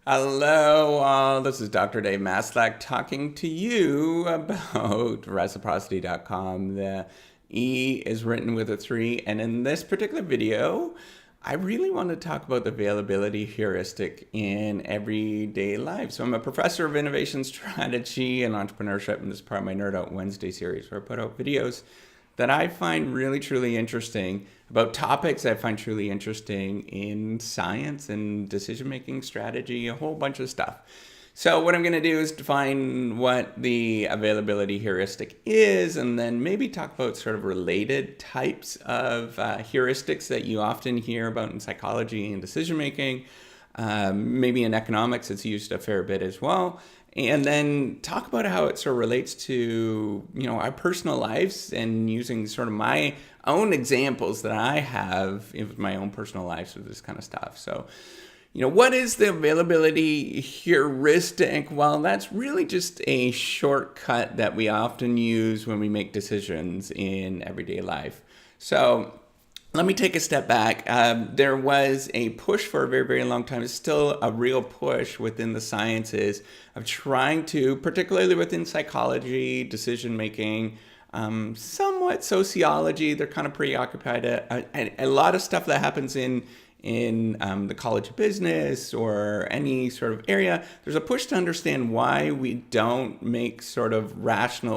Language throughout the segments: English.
Hello, all. This is Dr. Dave Maslach talking to you about reciprocity.com. The E is written with a 3, and in this particular video, I really want to talk about the availability heuristic in everyday life. So I'm a professor of innovation strategy and entrepreneurship, and this is part of my Nerd Out Wednesday series where I put out videos that I find really, truly interesting about topics I find truly interesting in science and decision-making strategy, a whole bunch of stuff. So what I'm going to do is define what the availability heuristic is, and then maybe talk about sort of related types of heuristics that you often hear about in psychology and decision-making. Maybe in economics, it's used a fair bit as well. And then talk about how it sort of relates to, our personal lives and using sort of my own examples that I have in my own personal lives with this kind of stuff. So, what is the availability heuristic? Well, that's really just a shortcut that we often use when we make decisions in everyday life. So, let me take a step back. There was a push for a very, very long time. It's still a real push within the sciences of trying to, particularly within psychology, decision making, somewhat sociology. They're kind of preoccupied. A lot of stuff that happens in the College of Business or any sort of area, there's a push to understand why we don't make sort of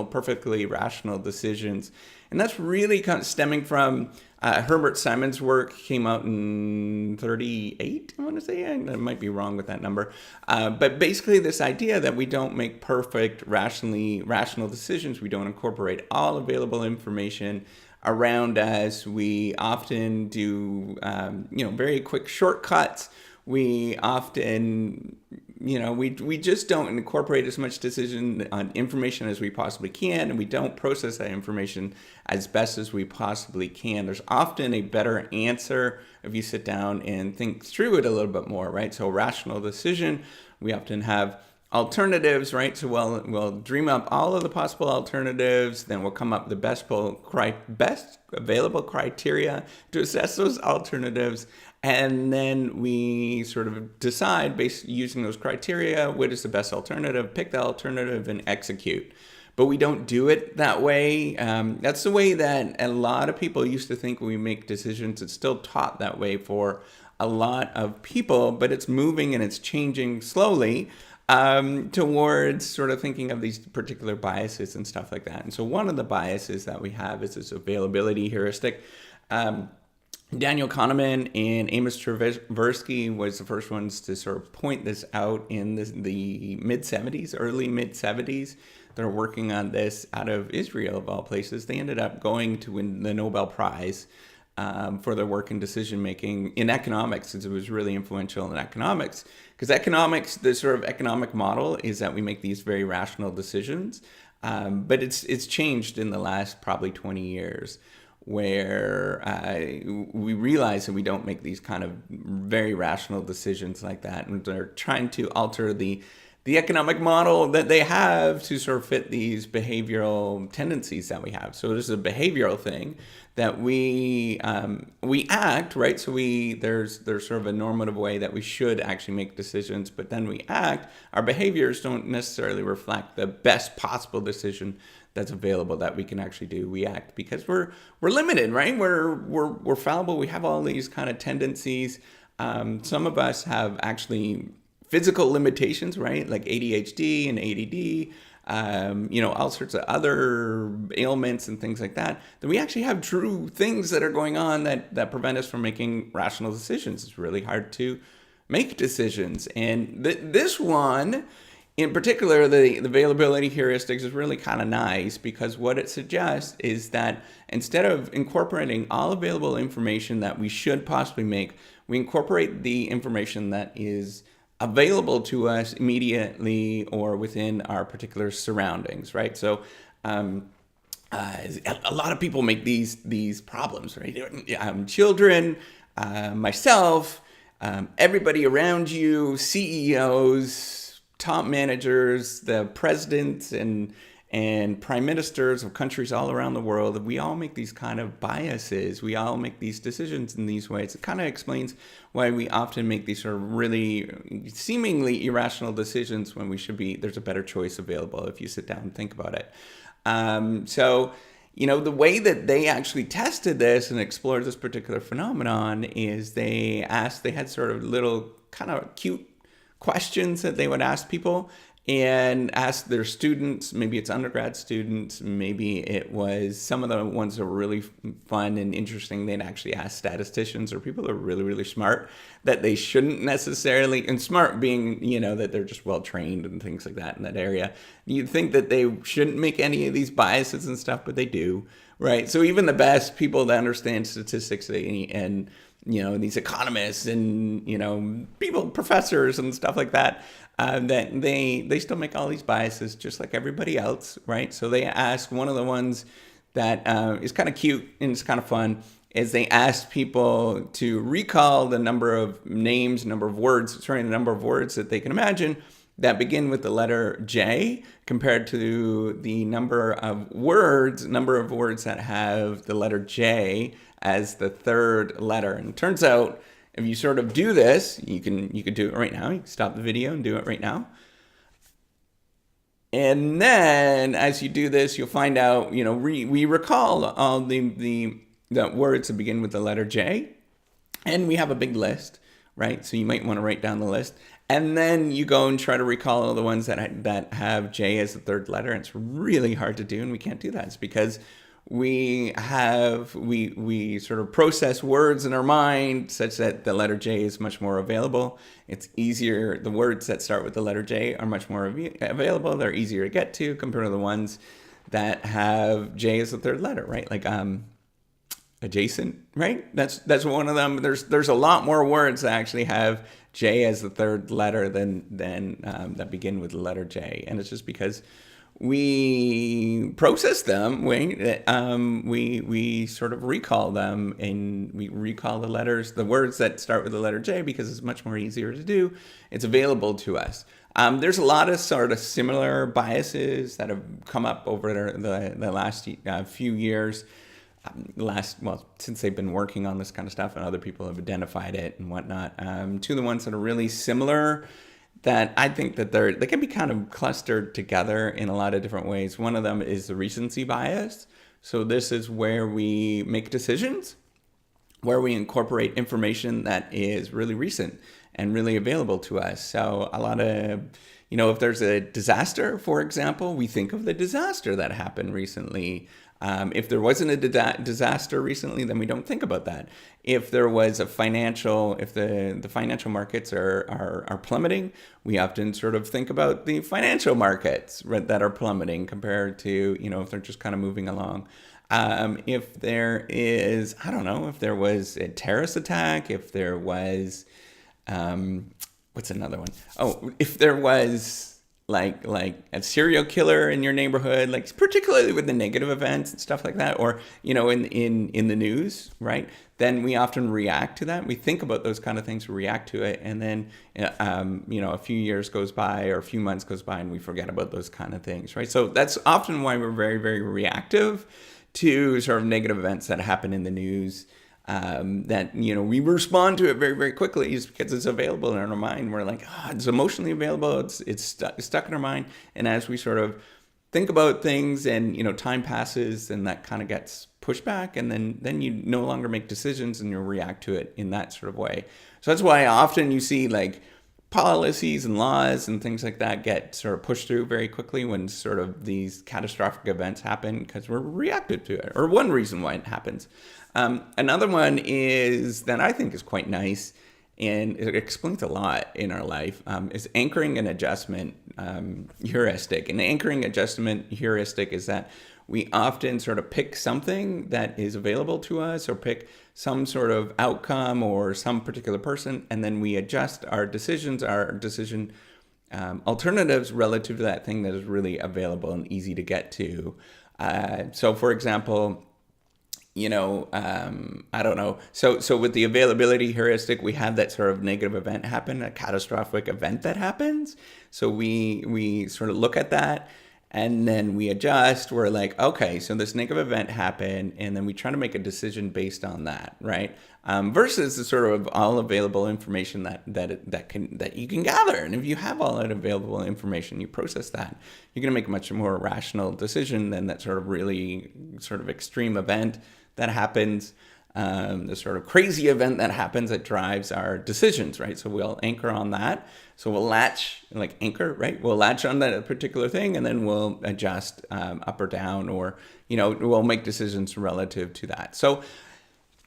perfectly rational decisions. And that's really kind of stemming from Herbert Simon's work. Came out in 38, I want to say. I might be wrong with that number. But basically this idea that we don't make perfect, rational decisions. We don't incorporate all available information around us. We often do, very quick shortcuts. We often, we just don't incorporate as much decision on information as we possibly can, and we don't process that information as best as we possibly can. There's often a better answer if you sit down and think through it a little bit more, right? So rational decision, we often have alternatives, right? So we'll dream up all of the possible alternatives, then we'll come up with the best available criteria to assess those alternatives, and then we sort of decide, based using those criteria, what is the best alternative, pick the alternative, and execute. But we don't do it that way. That's the way that a lot of people used to think when we make decisions. It's still taught that way for a lot of people, but it's moving and it's changing slowly towards sort of thinking of these particular biases and stuff like that. And so one of the biases that we have is this availability heuristic. Daniel Kahneman and Amos Tversky was the first ones to sort of point this out in the mid-70s, early mid-70s. They're working on this out of Israel, of all places. They ended up going to win the Nobel Prize for their work in decision-making in economics, since it was really influential in economics. Because economics, the sort of economic model is that we make these very rational decisions, but it's changed in the last probably 20 years, where we realize that we don't make these kind of very rational decisions like that, and they're trying to alter the economic model that they have to sort of fit these behavioral tendencies that we have. So there's a behavioral thing that we act, right? So there's sort of a normative way that we should actually make decisions, but then we act. Our behaviors don't necessarily reflect the best possible decision that's available that we can actually do. We act because we're limited, right? We're fallible. We have all these kind of tendencies. Some of us have actually physical limitations, right? Like ADHD and ADD, all sorts of other ailments and things like that, that we actually have true things that are going on that prevent us from making rational decisions. It's really hard to make decisions. And this one, in particular, the availability heuristics is really kind of nice, because what it suggests is that instead of incorporating all available information that we should possibly make, we incorporate the information that is available to us immediately or within our particular surroundings, right? So a lot of people make these problems, right? Children, myself, everybody around you, CEOs, top managers, the presidents, and and prime ministers of countries all around the world, we all make these kind of biases. We all make these decisions in these ways. It kind of explains why we often make these sort of really seemingly irrational decisions when there's a better choice available if you sit down and think about it. So the way that they actually tested this and explored this particular phenomenon is they had sort of little kind of cute questions that they would ask people and ask their students. Maybe it's undergrad students, maybe it was some of the ones that were really fun and interesting. They'd actually ask statisticians or people that are really, really smart that they shouldn't necessarily, and smart being, that they're just well trained and things like that in that area. You'd think that they shouldn't make any of these biases and stuff, but they do, right? So even the best people that understand statistics and these economists and, people, professors and stuff like that, that they still make all these biases just like everybody else, right? So they ask, one of the ones that is kind of cute and it's kind of fun is they asked people to recall the number of words that they can imagine that begin with the letter J compared to the number of words that have the letter J as the third letter. And it turns out, if you sort of do this, you can do it right now. You can stop the video and do it right now. And then as you do this, you'll find out, we recall all the words that begin with the letter J. And we have a big list, right? So you might want to write down the list. And then you go and try to recall all the ones that have J as the third letter. And it's really hard to do, and we can't do that. It's because we sort of process words in our mind such that the letter J is much more available. It's easier. The words that start with the letter J are much more available. They're easier to get to compared to the ones that have J as the third letter, right? Like adjacent, right? That's one of them. There's a lot more words that actually have J as the third letter than that begin with the letter J, and it's just because we process them, we sort of recall them, and we recall the words that start with the letter J because it's much more easier to do. It's available to us. There's a lot of sort of similar biases that have come up over the last few years. Since they've been working on this kind of stuff and other people have identified it and whatnot. Two of the ones that are really similar that I think that they can be kind of clustered together in a lot of different ways. One of them is the recency bias. So this is where we make decisions, where we incorporate information that is really recent and really available to us. So a lot of, if there's a disaster, for example, we think of the disaster that happened recently. If there wasn't a disaster recently, then we don't think about that. If there was if the financial markets are plummeting, we often sort of think about the financial markets that are plummeting compared to, if they're just kind of moving along. If there is, if there was a terrorist attack, if there was, what's another one? Oh, if there was like a serial killer in your neighborhood, like particularly with the negative events and stuff like that, or in the news, right? Then we often react to that. We think about those kind of things, we react to it, and then a few years goes by or a few months goes by, and we forget about those kind of things, right? So that's often why we're very, very reactive to sort of negative events that happen in the news. That we respond to it very, very quickly just because it's available in our mind. We're like, it's emotionally available. It's stuck in our mind. And as we sort of think about things and time passes, and that kind of gets pushed back, and then you no longer make decisions and you react to it in that sort of way. So that's why often you see like policies and laws and things like that get sort of pushed through very quickly when sort of these catastrophic events happen, because we're reactive to it, or one reason why it happens. Another one is that I think is quite nice, and it explains a lot in our life, is anchoring and adjustment heuristic. And the anchoring adjustment heuristic is that we often sort of pick something that is available to us, or pick some sort of outcome or some particular person, and then we adjust our decision alternatives relative to that thing that is really available and easy to get to. So for example, I don't know. So with the availability heuristic, we have that sort of negative event happen, a catastrophic event that happens. So we sort of look at that, and then we adjust. We're like, okay, so this negative event happened, and then we try to make a decision based on that, right? Versus the sort of all available information that you can gather. And if you have all that available information, you process that, you're going to make a much more rational decision than that sort of really sort of extreme event that happens. The sort of crazy event that happens that drives our decisions, right? So we'll anchor on that. So we'll latch, like anchor, right? We'll latch on that particular thing, and then we'll adjust up or down, or, we'll make decisions relative to that. So,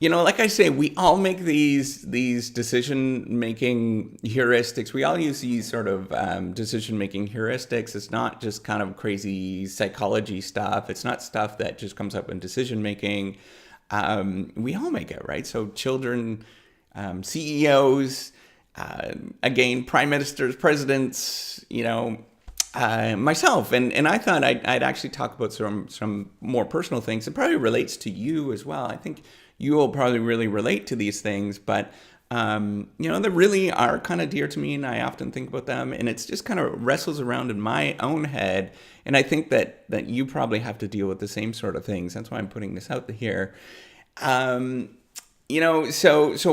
like I say, we all make these decision-making heuristics. We all use these sort of decision-making heuristics. It's not just kind of crazy psychology stuff. It's not stuff that just comes up in decision-making. We all make it, right? So children, CEOs, again, prime ministers, presidents, myself. And I thought I'd actually talk about some more personal things. It probably relates to you as well. I think you will probably really relate to these things, but they really are kind of dear to me, and I often think about them, and it's just kind of wrestles around in my own head. And I think that you probably have to deal with the same sort of things. That's why I'm putting this out here. So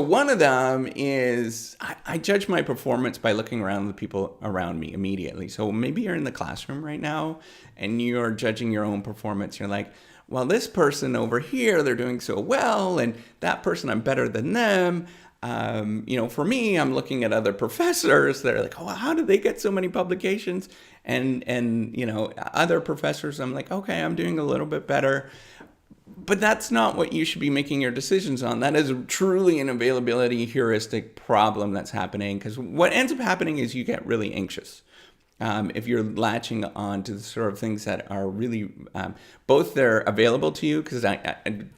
one of them is I judge my performance by looking around the people around me immediately. So maybe you're in the classroom right now and you're judging your own performance. You're like, well, this person over here, they're doing so well, and that person, I'm better than them. For me, I'm looking at other professors. They're like, oh, how did they get so many publications? And other professors, I'm like, okay, I'm doing a little bit better. But that's not what you should be making your decisions on. That is truly an availability heuristic problem that's happening, because what ends up happening is you get really anxious. If you're latching on to the sort of things that are really, both they're available to you, because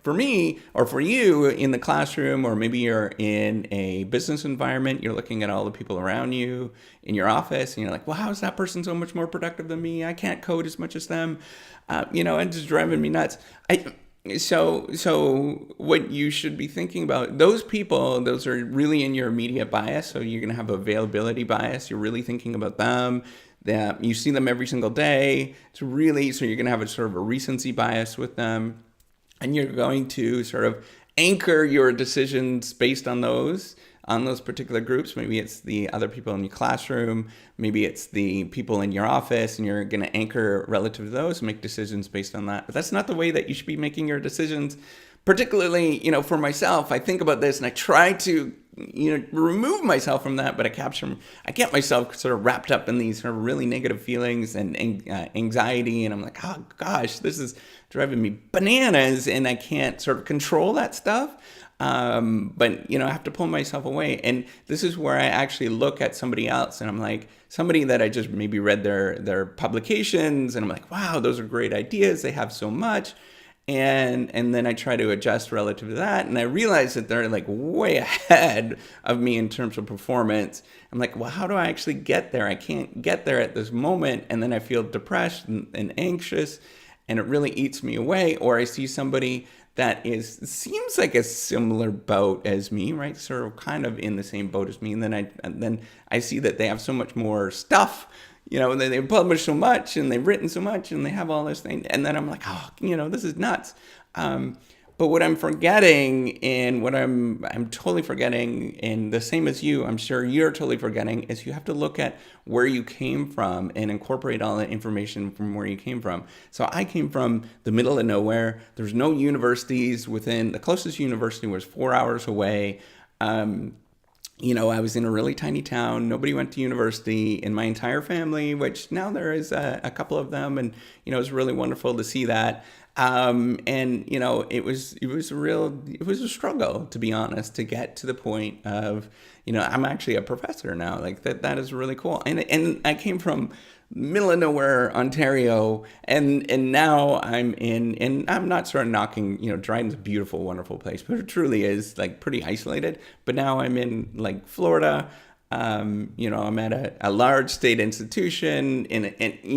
for me, or for you in the classroom, or maybe you're in a business environment, you're looking at all the people around you in your office, and you're like, well, how is that person so much more productive than me? I can't code as much as them, and just driving me nuts. So what you should be thinking about, those people, those are really in your immediate bias. So you're going to have availability bias. You're really thinking about them. That you see them every single day. So you're going to have a sort of a recency bias with them. And you're going to sort of anchor your decisions based on those particular groups. Maybe it's the other people in your classroom. Maybe it's the people in your office, and you're going to anchor relative to those and make decisions based on that. But that's not the way that you should be making your decisions. Particularly, for myself, I think about this and I try to, remove myself from that, but I get myself sort of wrapped up in these sort of really negative feelings and anxiety. And I'm like, oh gosh, this is driving me bananas, and I can't sort of control that stuff. But I have to pull myself away. And this is where I actually look at somebody else, and I'm like, somebody that I just maybe read their publications, and I'm like, wow, those are great ideas. They have so much. And then I try to adjust relative to that. And I realize that they're like way ahead of me in terms of performance. I'm like, well, how do I actually get there? I can't get there at this moment. And then I feel depressed and anxious, and it really eats me away. Or I see somebody that seems like a similar boat as me, right? Sort of kind of in the same boat as me. And then I see that they have so much more stuff. They publish so much, and they've written so much, and they have all this thing. And then I'm like, oh, this is nuts. But what I'm forgetting, and what I'm totally forgetting, and the same as you, I'm sure you're totally forgetting, is you have to look at where you came from and incorporate all that information from where you came from. So I came from the middle of nowhere. There's no universities the closest university was 4 hours away. I was in a really tiny town. Nobody went to university in my entire family, which now there is a couple of them. And, it was really wonderful to see that. It was a struggle, to be honest, to get to the point of, I'm actually a professor now. Like that is really cool. And I came from middle of nowhere, Ontario, and now and I'm not sort of knocking, Dryden's a beautiful, wonderful place, but it truly is like pretty isolated. But now I'm in like Florida. I'm at a large state institution, and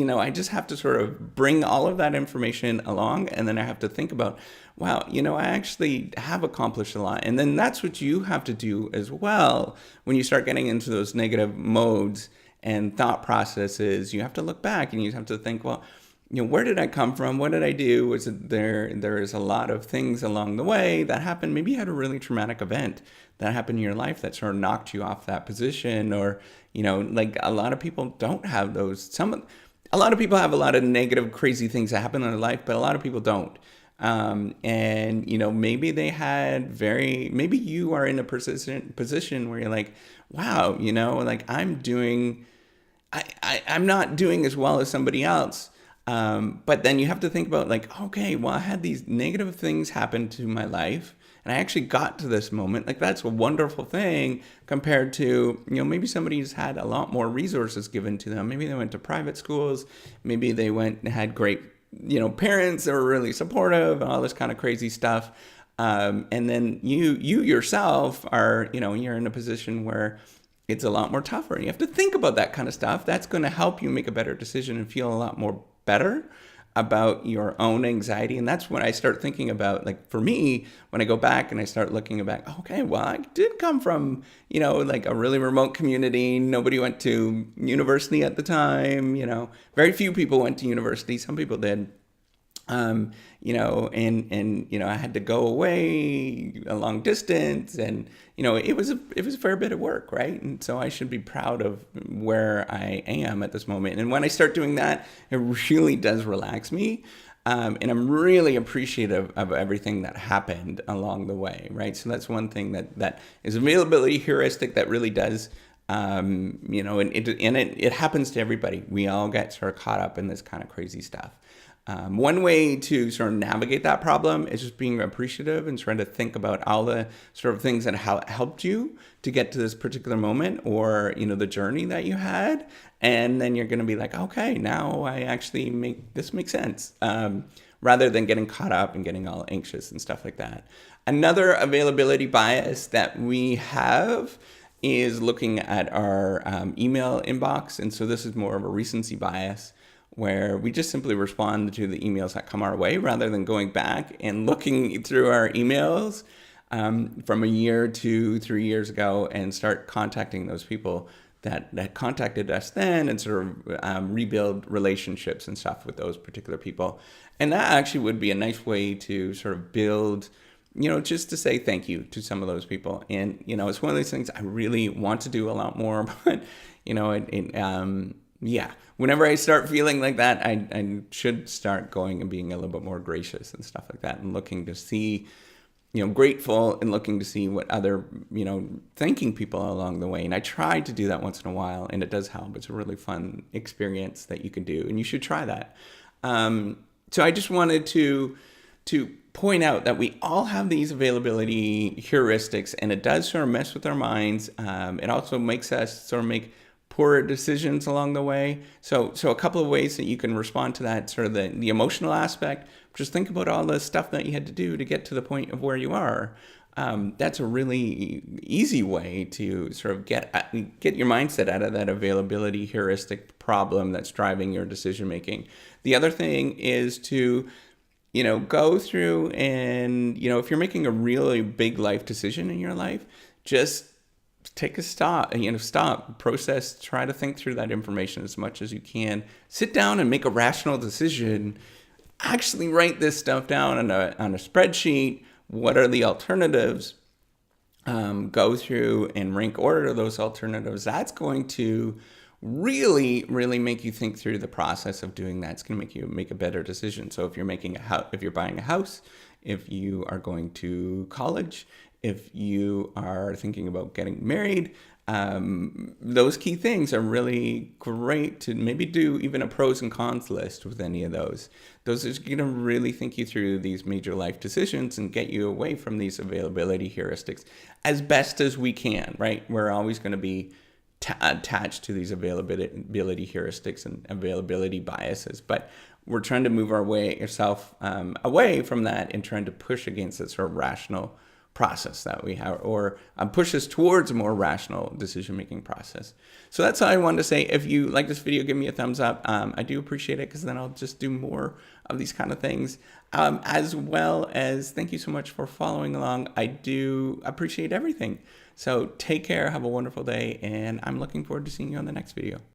I just have to sort of bring all of that information along, and then I have to think about, wow, I actually have accomplished a lot. And then that's what you have to do as well. When you start getting into those negative modes and thought processes, you have to look back and you have to think, well, where did I come from? What did I do? Was it there is a lot of things along the way that happened. Maybe you had a really traumatic event that happened in your life that sort of knocked you off that position, or, like a lot of people don't have those. A lot of people have a lot of negative, crazy things that happen in their life, but a lot of people don't. And maybe maybe you are in a position where you're like, wow, like I'm not doing as well as somebody else. But then you have to think about like, okay, well, I had these negative things happen to my life and I actually got to this moment. Like, that's a wonderful thing compared to, maybe somebody's had a lot more resources given to them. Maybe they went to private schools. Maybe they went and had great, parents that were really supportive and all this kind of crazy stuff. And then you yourself are, you're in a position where it's a lot more tougher. And you have to think about that kind of stuff. That's going to help you make a better decision and feel a lot more better about your own anxiety. And that's when I start thinking about, like, for me, when I go back and I start looking back, okay, well, I did come from, like a really remote community. Nobody went to university at the time. Very few people went to university. Some people did. And I had to go away a long distance, and, it was a fair bit of work, right? And so I should be proud of where I am at this moment. And when I start doing that, it really does relax me. And I'm really appreciative of everything that happened along the way, right? So that's one thing that is availability heuristic that really does, and it happens to everybody. We all get sort of caught up in this kind of crazy stuff. One way to sort of navigate that problem is just being appreciative and trying to think about all the sort of things that helped you to get to this particular moment, or, the journey that you had. And then you're going to be like, okay, now I actually make sense, rather than getting caught up and getting all anxious and stuff like that. Another availability bias that we have is looking at our email inbox. And so this is more of a recency bias, where we just simply respond to the emails that come our way rather than going back and looking through our emails from a year to 3 years ago and start contacting those people that contacted us then, and sort of rebuild relationships and stuff with those particular people. And that actually would be a nice way to sort of build, just to say thank you to some of those people. And, it's one of those things I really want to do a lot more, but, yeah, whenever I start feeling like that, I should start going and being a little bit more gracious and stuff like that, and looking to see, grateful, and looking to see what other, thanking people along the way. And I try to do that once in a while, and it does help. It's a really fun experience that you can do, and you should try that. So I just wanted to point out that we all have these availability heuristics, and it does sort of mess with our minds. It also makes us sort of make poor decisions along the way. So a couple of ways that you can respond to that, sort of the emotional aspect. Just think about all the stuff that you had to do to get to the point of where you are. That's a really easy way to sort of get your mindset out of that availability heuristic problem that's driving your decision making. The other thing is to, go through and, if you're making a really big life decision in your life, just take a stop, process, try to think through that information as much as you can. Sit down and make a rational decision. Actually write this stuff down on a spreadsheet. What are the alternatives? Go through and rank order those alternatives. That's going to really, really make you think through the process of doing that. It's going to make you make a better decision. So if you're if you're buying a house, if you are going to college, if you are thinking about getting married, those key things are really great to maybe do even a pros and cons list with any of those. Those are going to really think you through these major life decisions and get you away from these availability heuristics as best as we can, right? We're always going to be attached to these availability heuristics and availability biases, but we're trying to move ourselves away from that and trying to push against this sort of rational process that we have, or push us towards a more rational decision-making process. So that's all I wanted to say. If you like this video, give me a thumbs up. I do appreciate it, because then I'll just do more of these kind of things. As well as thank you so much for following along. I do appreciate everything. So take care, have a wonderful day, and I'm looking forward to seeing you on the next video.